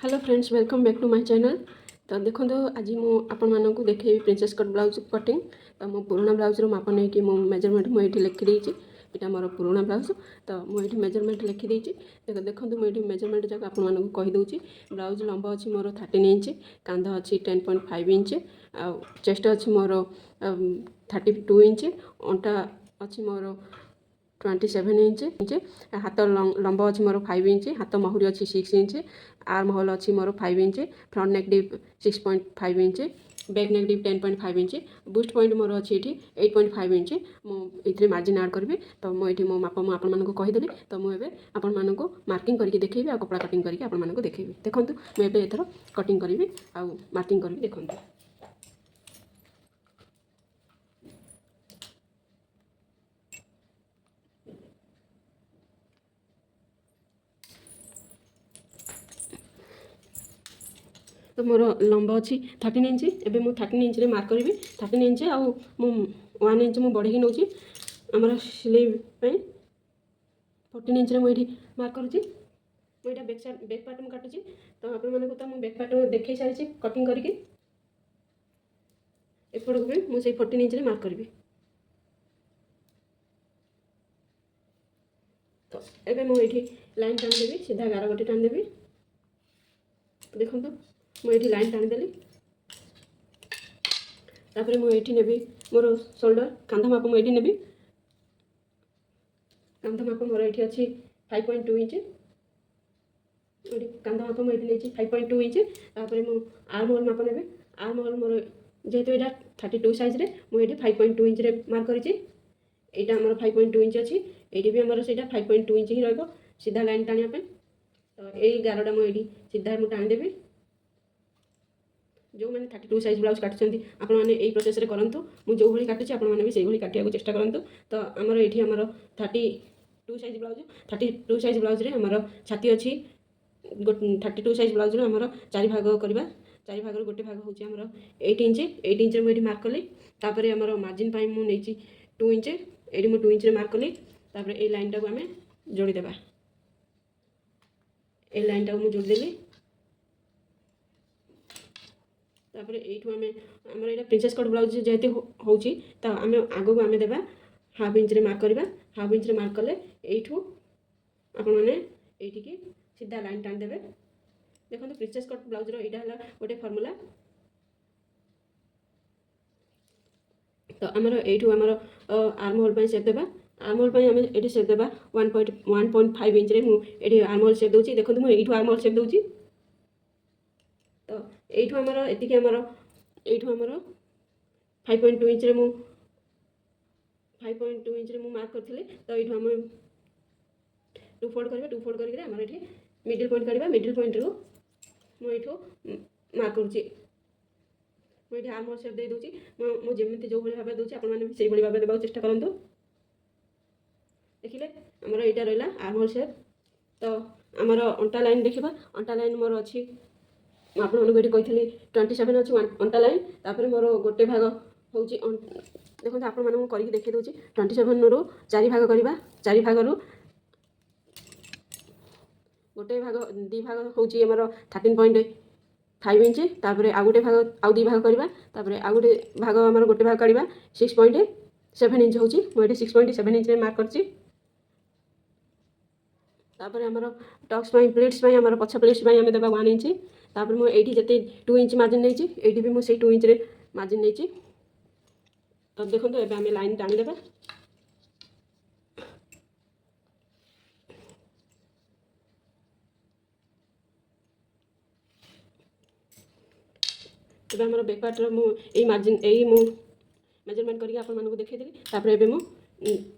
Hello friends, welcome back to my channel. तो देखो आज मुझे देखी प्रिंसेस कट ब्लाउज कटिंग। तो मो पुराना ब्लाउज माप नहीं कि मेजरमेंट मुझे लिखिदी। यहाँ मोर पुराना ब्लाउज। तो मुझे मेजरमेंट लिखिदी। देखो मुझे मेजरमेंट जाक आपको कहीदे। ब्लाउज लंबा अच्छी मोर 13 इंच, कांध अच्छी 10.5 इंच, आ चेस्ट अच्छी मोर 32 इंच, अंटा अच्छी मोर 27 इंच, हाथ लंबा अच्छी मोर 5 इंच, हाथ महुरी अच्छी 6 इंच, आर्म होल अच्छी मोर 5 इंच, फ्रंट नेक deep 6.5 inch, back neck deep 10.5 inch, boost point more अच्छी ये 8.5 इंच। मुझे मार्जिन आड करी। तो मुझे मो माप मुझे कहीदेली। तो मुझे आपको मार्किंग करके देखी आ कपड़ा कटिंग करके आपको देखी। देखो मुझे एथर कटिंग करी आ मार्किंग करी। देखो तो मोर लंबा अच्छी 13 इंच। एवं मुझे 13 इंच मार्क करी। 13 इंच आउ 1 इंच मुझे बढ़ी नौ आमर सिलाई 14 इंच मुझे मार्क करुँची। मुझे बैक पार्ट काटुची। तो आप तो बैक पार्ट देखे सारी कटिंग करके एपट को भी मुझे 14 इंच मार्क करी। तो ये मुझे लाइन टाणीदेवी, सीधा गार गोटे टाणीदेवी। देखो मुझे लाइन टाणीदेली। तापर मुझे नेबी मोर शोल्डर कांध माप मुझे नेबी। कांध माप मोर ये अच्छी 5.2 इंच। कांध माप मुझे नहीं 5.2 इंच। तापर मुझे आर्म होल माप नेबी। आर्म होल मोर जेहेतु यहाँ 32 साइज रे मुझे 5.2 इंच मार्क करी। यहाँ आम 5.2 इंच अच्छी, ये भी आमर से 5.2 इंच ही रहा सीधा लाइन टाणिया। तो यही गारटा मुझे सीधा मुझे टाणीदेवी। जो मैंने 32 साइज ब्लाउज काटुँच आपने यही प्रोसेस करूँ। मुझे जो भाई काटुची आपने से काटिया चेष्टा करूँ। तो आमर ये आमर 32 साइज ब्लाउज 32 साइज ब्लाउज रे आमर छाती अच्छी 32 साइज ब्लाउज आमर 4 भाग करवा। 4 भाग गोटे भाग हूँ आमर 8 इंच। 8 इंच मुझे मार्क कली। तापर आमर मार्जिन पाई मुझे 2 इंच। ये मुझे 2 इंच मार्क कली। तापर ये लाइन टाक आम जोड़ीदेवा। ये लाइन टाक मुझे जोड़देली। तापर यू आम आमर यहाँ प्रिंसेस कट ब्लाउज जेहेतु हूँ तो आम आग को आम देवा हाफ इंच मार्क करवा। हाफ इंच मार्क कले यू आपठी सीधा लाइन टाणीदेवे। देखो प्रिंसेस कट ब्लाउज यहाँ गोटे फर्मूला। तो आमर यू आमर आर्म होल सेप देवा। आर्म होल आम ये सेप देवा 1.5 इंच ये आर्म होल सेप दूसरी। देखो मुझे यू आर्म होल सेप दूसरी। तो यू आमर ये आमर यू आमर 5.2 इंच 5.2 इंच मार्क करी। तो यू आम 2 फोल्ड करवा। 2 फोल्ड करके आमर ये मिडिल पॉइंट काढ़ा। मिडिल पॉइंट रू मुझे मार्क करुँची। मुझे आर्म होल सेप दे दूँगी। मुझे जो भाई भाव दूसरी आपसे भाव देवा चेष्टा करूँ। देखिले आमर यहाँ रहा आर्म होल सेप। तो आमर अंटा लाइन देखा। अंटा लाइन मोर अच्छी आपको कही 27 अच्छी अंटा लाइन। तापर मोर गोटे भाग हूँ देखो आपको करके देखी दूँ 27 रू 4 भाग करवा। 4 भाग रू गोटे भाग 2 भाग हूँ आमर 13.5 इंच। तापर आउ गोटे भाग आउ 2 भाग करवा। तापर आउ गोटे भाग आमर गोटे भाग काढ़ा 6.7 इंच हूँ। मुझे 6.7 इंच मार्क करची। तापर आमर टक्स प्लेट्स आमर पछ प्लेट्स आम देवा 1 इंच। तापर मुझे ये 2 इंच मार्जिन नहीं ये भी मुझे 2 इंच मार्जिन नहीं। तो देखो ये आम लाइन टाणीदेवा। तब आम बैक पार्टर मुझे मार्जिन यही मेजरमेंट करके आपको देखीदेली। तापर एबे मु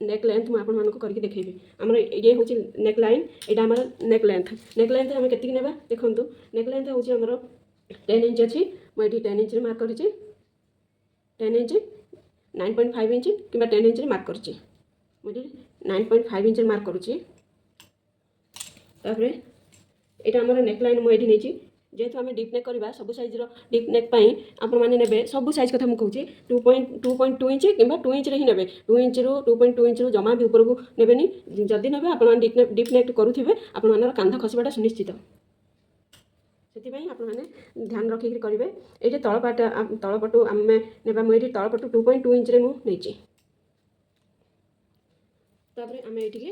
नेक लेंथ मुझे आपको करके देखी। आमर ये हूँ नेक लाइन। यहाँ आमर नेक लेंथ। नेक लेंथ आम के ना देखूँ। नेक लेंथ हूँ आमर 10 इंच अच्छी। मुझे 10 इंच मार्क कर 10 इंच 9.5 इंच कि 10 इंच मार्क कर मुझे 9.5 इंच मार्क करुँची। तापर यहाँ आमर नेक लाइन मुझे नहीं जेहेतु आम डीप नेक करवा सब साइज डीप नेक आपने सब साइज कथा मुझे कहूँ 2.2 इंच कि 2 इंच ही ने 2 इंच रू 2.2 इंच रू जमा भी ऊपर को नेबेनि। जदि ने आप डीप नेक करुवे आप कांध खसवाटा सुनिश्चित। ସେଥିପାଇଁ ଆପଣମାନେ ଧ୍ୟାନ ରଖିକି କରିବେ। ଏଇଠି ତଳପଟୁ ଆମେ ନେବା। ମୁଁ ଏଇଠି ତଳପଟୁ 2.2 ଇଞ୍ଚରେ ମୁଁ ନେଇଛି। ତାପରେ ଆମେ ଏଇଠିକି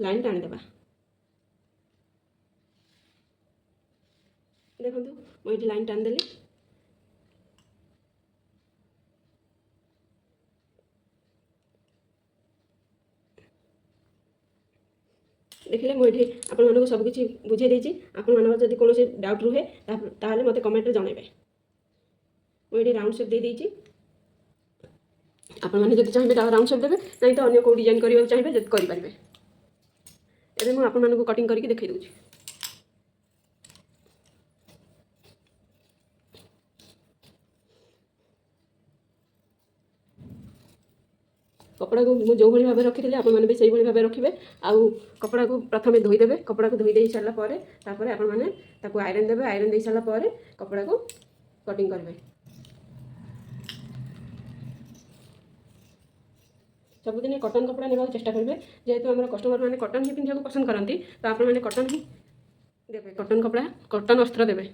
ଲାଇନ୍ ଟାଣିଦେବା। ଦେଖନ୍ତୁ ମୁଁ ଏଇଠି ଲାଇନ୍ ଟାଣିଦେଲି। ଦେଖିଲେ ମୁଁ ଏଠି ଆପଣମାନଙ୍କୁ ସବୁକିଛି ବୁଝେଇ ଦେଇଛି। ଆପଣମାନଙ୍କର ଯଦି କୌଣସି ଡାଉଟ୍ ରୁହେ ତାହେଲେ ମୋତେ କମେଣ୍ଟରେ ଜଣାଇବେ। ମୁଁ ଏଠି ରାଉଣ୍ଡ ସେପ୍ ଦେଇଦେଇଛି। ଆପଣମାନେ ଯଦି ଚାହିଁବେ ରାଉଣ୍ଡ ସେପ୍ ଦେବେ, ନାହିଁ ତ ଅନ୍ୟ କେଉଁ ଡିଜାଇନ୍ କରିବାକୁ ଚାହିଁବେ ଯଦି କରିପାରିବେ। ଏବେ ମୁଁ ଆପଣମାନଙ୍କୁ କଟିଂ କରିକି ଦେଖାଇ ଦେଉଛି। କପଡ଼ାକୁ ମୁଁ ଯେଉଁଭଳି ଭାବେ ରଖିଥିଲି ଆପଣମାନେ ବି ସେଇଭଳି ଭାବେ ରଖିବେ। ଆଉ କପଡ଼ାକୁ ପ୍ରଥମେ ଧୋଇଦେବେ। କପଡ଼ାକୁ ଧୋଇ ଦେଇ ସାରିଲା ପରେ ତାପରେ ଆପଣମାନେ ତାକୁ ଆଇରନ୍ ଦେବେ। ଆଇରନ୍ ଦେଇ ସାରିଲା ପରେ କପଡ଼ାକୁ କଟିଂ କରିବେ। ସବୁଦିନ କଟନ୍ କପଡ଼ା ନେବାକୁ ଚେଷ୍ଟା କରିବେ। ଯେହେତୁ ଆମର କଷ୍ଟମରମାନେ କଟନ୍ ହିଁ ପିନ୍ଧିବାକୁ ପସନ୍ଦ କରନ୍ତି, ତ ଆପଣମାନେ କଟନ୍ ହିଁ ଦେବେ। କଟନ୍ କପଡ଼ା, କଟନ୍ ଅସ୍ତ୍ର ଦେବେ।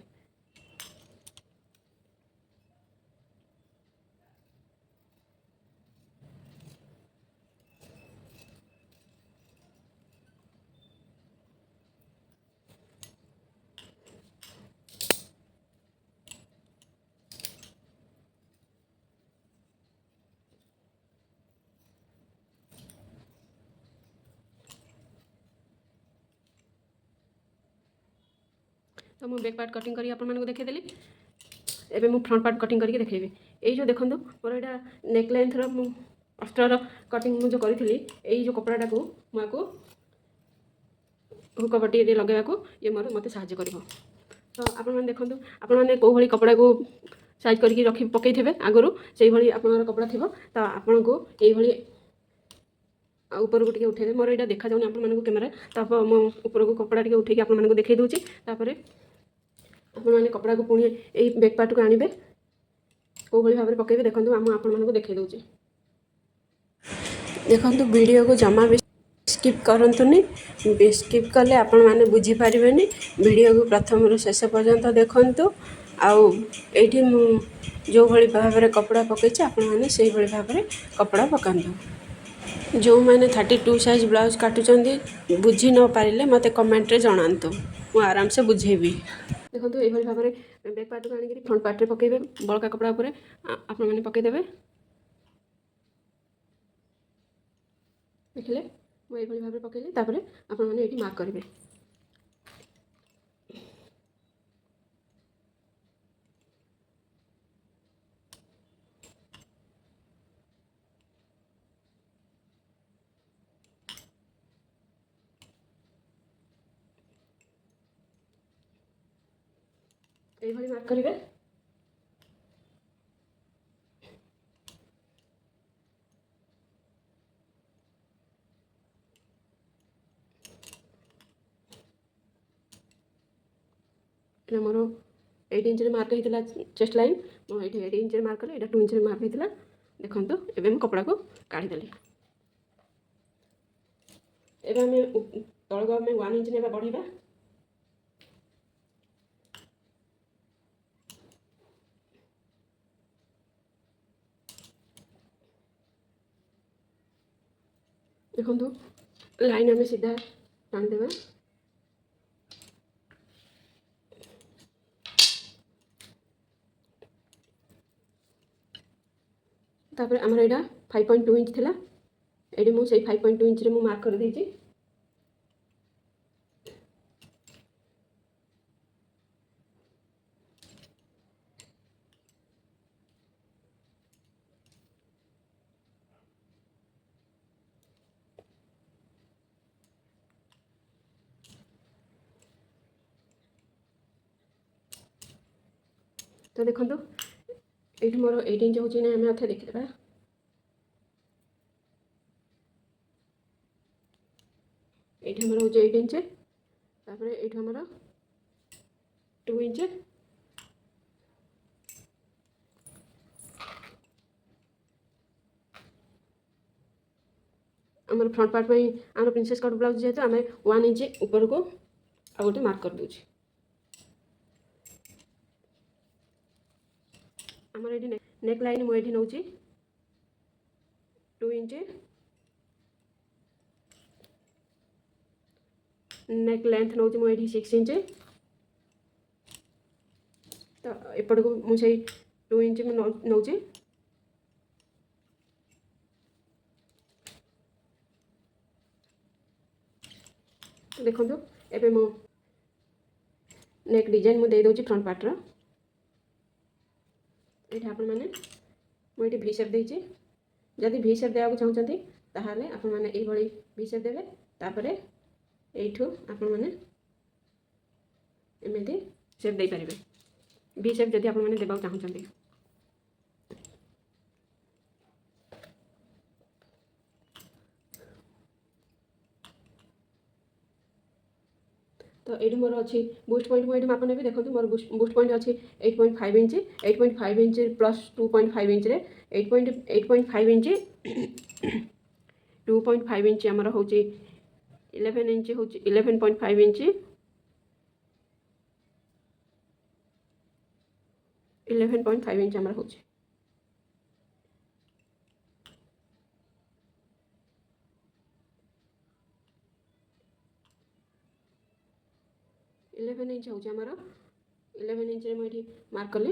तो ମୁଁ बैक पार्ट कटिंग करी आपको देखदेली। एबे मैं फ्रंट पार्ट कटिंग करके देखी। ये देखो मोर यहाँ नेक लेंथ अस्त्र कटिंग मुझे करी जो कपड़ा को मुझे हुक बटी लगेगा ये मोर मत साहय कर। तो आपने देखो आपने कौ भाई कपड़ा को साइज करके रखी पकईथे आगु से भाई आप कपड़ा थी तो आपन को ये ऊपर को टे उठे मोर यहाँ देखा जाऊनी आपको कैमेरा। तो मो ऊपर को कपड़ा टे उठे आपको देखई दूसरी। आपने कपड़ा को पुणी यही बैक पार्ट को आनिबे कौ भाई भाव में पकेबे। देखो आपको देखई दूसरी। देखो वीडियो को जमा भी स्किप करंतुनी। स्किप कले आपण माने बुझी पारिबेनी। वीडियो को प्रथम रु शेष पर्यंत देखंतु। आउ एठी मु जो भली भाव में कपड़ा पकईछि आपण माने सेही भली भाव में कपड़ा पकांतु। जो मैंने 32 साइज ब्लाउज काटुचंदी बुझी न पारिले मते कमेंट रे जणांतु। मु आराम से बुझेबी। देखो ये भाव में बैक पार्ट को आनिक फ्रंट पार्ट रे पकेबे। बड़का कपड़ा उपर आपण माने पकेदेबे। देखिले मुझे भाव में पकईली। तापर आपण माने एठी मार्क करेंगे। ये मार्क करेंगे। मोर 8 इंच मार्क होता चेस्ट लाइन। मुझे 8 इंच मार्क कली। यहाँ 2 इंच मार्क होता। देखो एवं मैं कपड़ा को काढ़ीदेली। एवं तल को आम 1 इंच ने बढ़ेगा। देखो लाइन आम सीधा टाणीदेवा। तापर आमर यहाँ 5.2 इंच थिला। ये मुझे 5.2 इंच रे मार्क कर देछि। तो देखो ये मोर 8 इंच हो देखीदा। ये मोर हो 8 इंच। तापर ये मोर 2 इंच। आम फ्रंट पार्ट में आम प्रिंसेस कट ब्लाउज जेहेतु आम 1 इंच ऊपर को आ गोटे मार्क कर दूँ। आमर ये नेक लाइन मुझे नौ 2 इंच, नेक लेंथ नौ मुझे 6 इंच। तो एपट को मुझे 2 इंच नौ देखो एबे मो नेक डिजाइन मुझे दे फ्रंट पार्टर ये आपण मैंने मुझे भी शेप देती जदि भी शेप देवा चाहते ताहले आपण मैंने ये भी शेप देवे तापर यू आपण मैंने एमती शेप दे पारे भी शेप जदि आपण मैंने देवा चाहते। तो ये मोर अच्छी बुस्ट पॉइंट मुझे माप नेबी देखो मोर बुस्ट पॉइंट अच्छी 8.5 inch 8.5 inch plus 2.5 inch 8.5 inch 2.5 inch आमर हूँ 11 इंच हूँ 11.5 इंच 11.5 इंच आमर हूँ 11 इंच हूँ आमर 11 इंच मुझे मार्क कली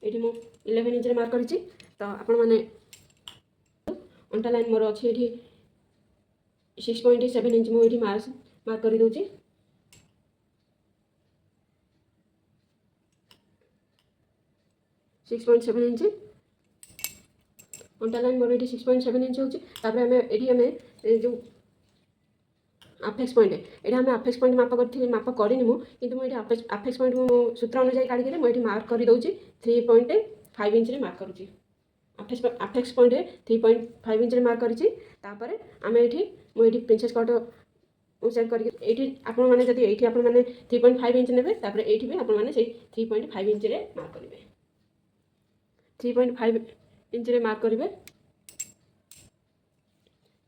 ये मु 11 इंच मार्क करी तो आपण मैंने अंटा लाइन मोर अच्छी ये 6.7 इंच मुझे मार्क कर दूची 6.7 इंच अंटा लाइन मोर ये 6.7 इंच होमें जो अपेक्स पॉइंट ये आम अपेक्स पॉइंट माप करनी मुझे अपेक्स पॉइंट सूत्र अनुसार काढ़ी मुझे मार्क कर दूची 3.5 इंच मार्क करुँची अपेक्स पॉइंट 3.5 इंच मार्क करें आम ये मुझे प्रिंसेस कट सेट करके आपण मैंने जब ये आप 3.5 इंच ने ये भी आप 3.5 इंच मार्क करेंगे 3.5 इंच मार्क करेंगे।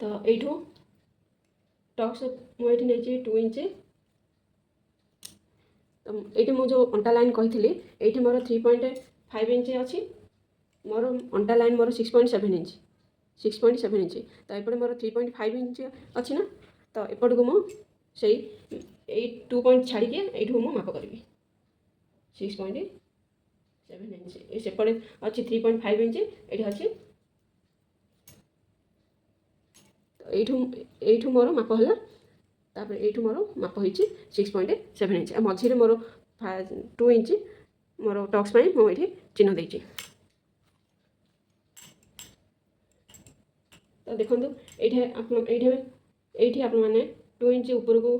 तो यू टक्स मुझे नहीं 2 इंच तो ये मुझे अंटा लाइन कही ये मोर 3.5 इंच अच्छी मोर अंटा लाइन मोर 6.7 इंच 6.7 इंच तो एपटे मोर 3.5 इंच अच्छी ना तो एपट को मुझे 2 पॉइंट छाड़ी यू मुझे माप करी 6.7 इंच सेपटे अच्छी 3.5 इंच ये अच्छी तो यू मोर माप है तापर यू मोर माप हो 6.7 इंच मझे मोर 2 इंच मोर टक्स मुझे चिन्ह देती। तो देखो ये आप 2 इंच ऊपर को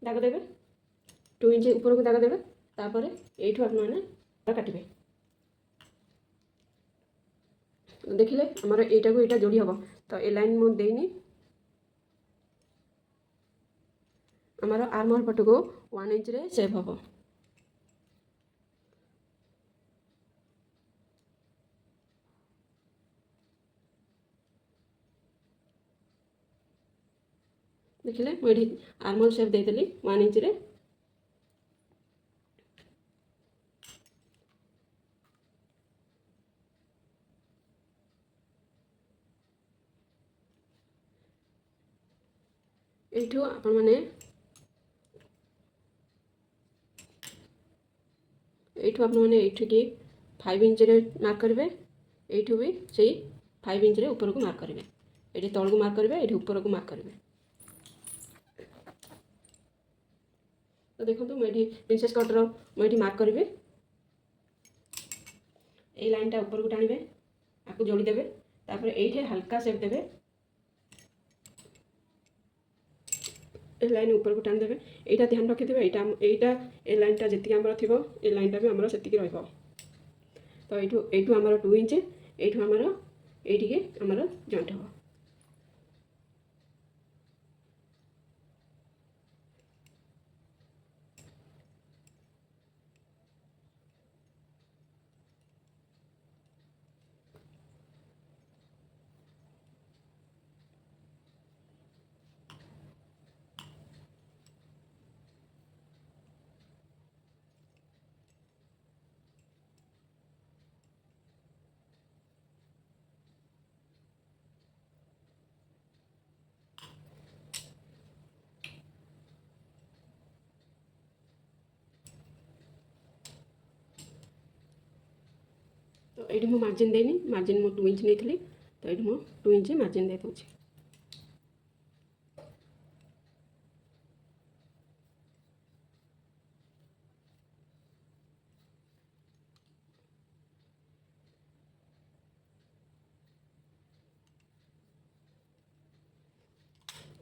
दाग देवे 2 इंच ऊपर को दाग देवे तापर यू आप काटे देखिले आमर यहाँ को यहाँ जोड़ी हम तो ए लाइन मुझे देनी आमर आर्मर पट को 1 इंच रे सेव हम देखिले मुझे आर्मर सेप देदेली 1 इंच रे यू आपण मैंने यू आप 5 इंच मार्क करेंगे यू भी से 5 इंच ऊपर को मार्क करेंगे ये तल को मार्क करेंगे ये ऊपर को मार्क करेंगे। तो देखो मुझे प्रिंसेस कटर मुझे मार्क करेंगे ये लाइन टा ऊपर को टाणिबे आपको जोड़ी देवे तापर ये हल्का सेप देवे ए लाइन ऊपर को टाणी देवे यहाँ ध्यान रखिथे यहाँ ए लाइन टा जी आमर थी ए लाइन टा भी आमर से रहा तो यू आमर 2 इंच यू आमर ये आमर जॉइंट हम ये मु मार्जिन देनी मार्जिन मु 2 इंच नहीं तो ये मु 2 इंच मार्जिन दे दूँगी।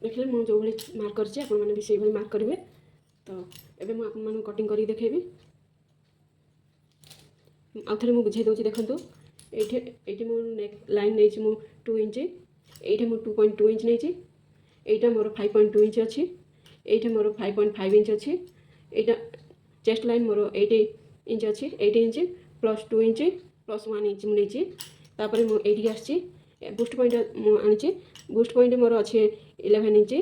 देखिए मु जो भाई मार्क करछि आपण माने भी से भाई मार्क करेंगे। तो एबे मु आपण माने कटिंग करी देखेबी। आउ थे मुझे दूसरी देखो ये मो नेक लाइन नहीं मु 2 इंच ये मु 2.2 इंच नहीं यहाँ मोर 5.2 इंच अच्छी ये मोर 5.5 इंच अच्छी यहाँ चेस्ट लाइन मोर 8 इंच अच्छी 8 inch plus 2 inch plus 1 inch मुझे तापर मुझे आसी बूस्ट पॉइंट मुझे बूस्ट पॉइंट मोर अच्छे 11 इंच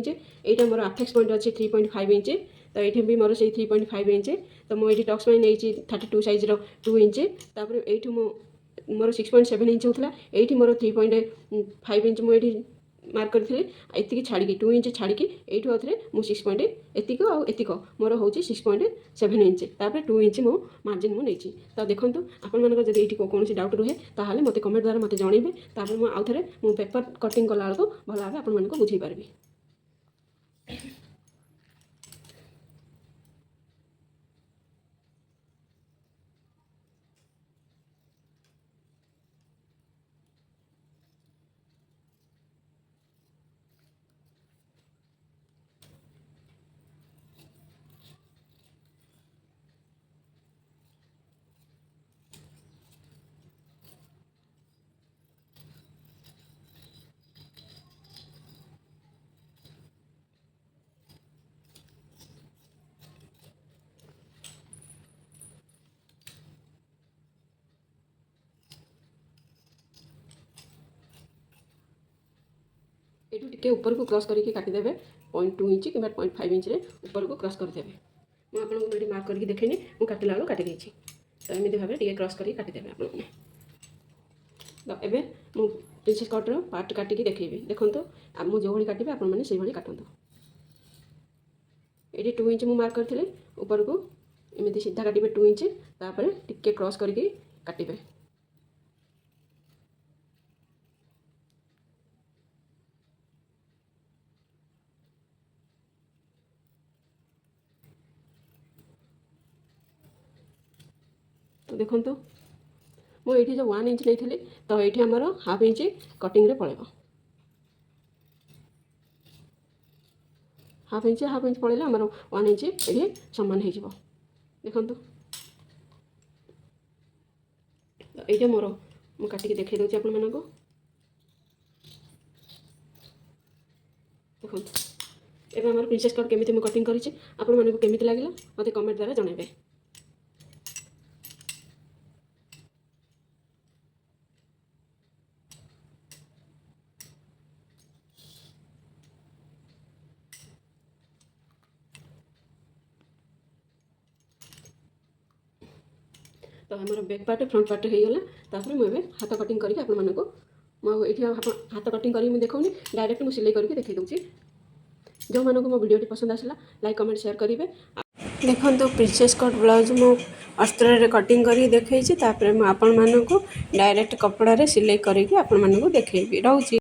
यहाँ मोर अफेक्स पॉइंट अच्छे 3.5 इंच तो ये भी मोर से 3.5 इंच तो मुझे टक्स पाई नहीं 32 साइज 2 इंच तापर ये मोर 6.7 इंच होता ये मोर 3.5 इंच मुझे मार्क करी एति छाड़ी 2 इंच छाड़ी यू आउे मुझे 6 एतिक आतिक मोर हूँ 6.7 इंच तापर 2 इंच मो मार्जिन मुझे तो देखो आपण मानक जब ये कौन डाउट रुहे ताहले मते कमेंट द्वारा मते जणेबे तापर मु आउ थे मु पेपर कटिंग कला बेलू भल भाव आपण मानक बुझे पारबी। ये टिके ऊपर को क्रॉस करके काटिदेवे 0.2 इंच कि 0.5 इंच रे ऊपर को क्रॉस करदेवे। मुझे आपको मार्क करके देखेनी मुझे काटिला बेलू काटी देछि तो एमती भाव टे क्रॉस करके काटिदेवे आप तो एबे मु प्रिंसेस कटर पार्ट काटिकी देखेबी देखो मुझे जो भाई काटे आपण मैंने से भाई काटतु। ये 2 इंच मु मार्क करते ऊपर को एमती सीधा काटे 2 इंच तापर टिके क्रॉस करके काटे। तो देखो मुझे जो 1 इंच नहीं तो ये आमर हाफ इंच कटिंग रे पड़ेगा हाफ इंच पड़े आमर 1 इंच ये सामान हो देखो तो ये मोर मु काटिकी देखा दूसरी आपण मानक देखो एवं आमर प्रिंसेस कट केमी मुझे कटिंग करी आपण मानक केमी लगे मत कमेंट द्वारा जनइबे। तो आमर बैक पार्ट फ्रंट पार्ट हो गला तापर मुझे हाथ कटिंग करके आपण मानक ये हाथ कटिंग करी देखौनी डायरेक्ट मुझे सिलाई करके देखा दूसरी। जो मानक मो वीडियो पसंद आसला लाइक कमेंट शेयर करेंगे। देखो तो प्रिंसेस कट ब्लाउज मु अस्त्र रे कटिंग करी देखई छी तापर आपण मानक डायरेक्ट कपड़ा रे सिलाई करके आपण मानक देखैबी रहउची।